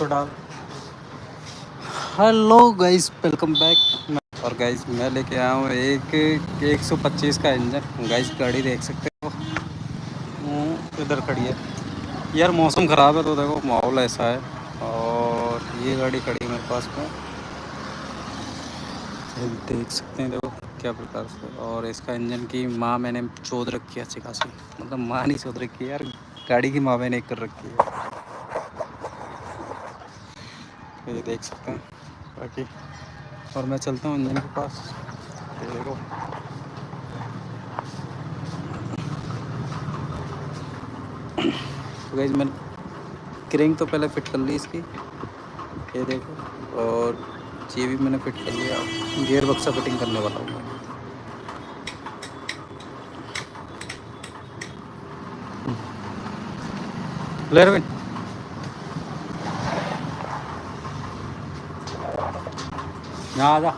तो डाल। Hello guys, welcome back. और गाइस मैं लेके आया हूँ एक 125 का इंजन। गाइस गाड़ी देख सकते हो, इधर खड़ी है यार। मौसम ख़राब है तो देखो माहौल ऐसा है। और ये गाड़ी खड़ी है मेरे पास में, ये देख सकते हैं। देखो क्या प्रकार से। और इसका इंजन की माँ मैंने चोद रखी है अच्छी खासी, मतलब माँ नहीं चोद रखी है यार, गाड़ी की माँ मैंने एक कर रखी है। तो ये देख सकते हैं बाकी। और मैं चलता हूँ इंजन के पास। ये देखो तो गाइस मैंने क्रेंक तो पहले फिट कर ली इसकी, ये देखो। और ये भी मैंने फिट कर लिया। गियर बक्सा फिटिंग करने वाला हूँ मैं। ले रविन, यहाँ आ जा।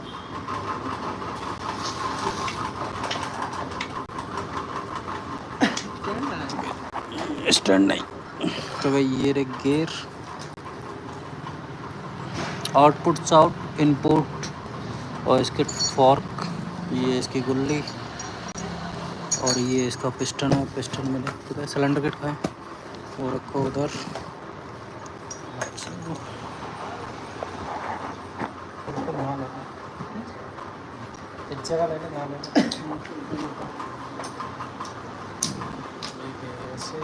स्टैंड नहीं तो भाई ये रे गियर, आउटपुट आउट इनपुट, और इसके फॉर्क, ये इसकी गुल्ली, और ये इसका पिस्टन है। पिस्टन में देखते हैं सिलेंडर किट का है, वो रखो उधर। एक जगह लेके ध्यान ऐसे